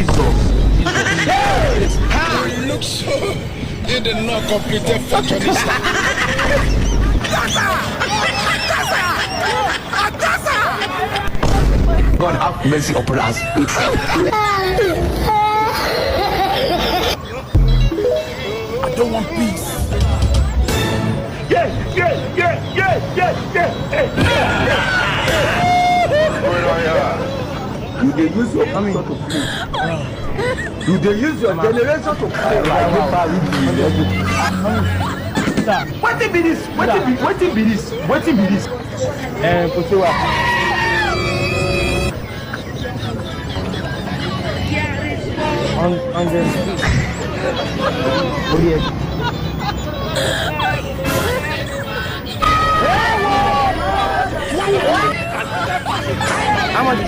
Jesus. You look so. You did not complete a fashionista. God have mercy upon us. I don't want peace. Yeah. You dey use your pastor to play. You dey use your generation to play. Wetin be this? Wetin be this? Putewa. On the. Oh yes. How much?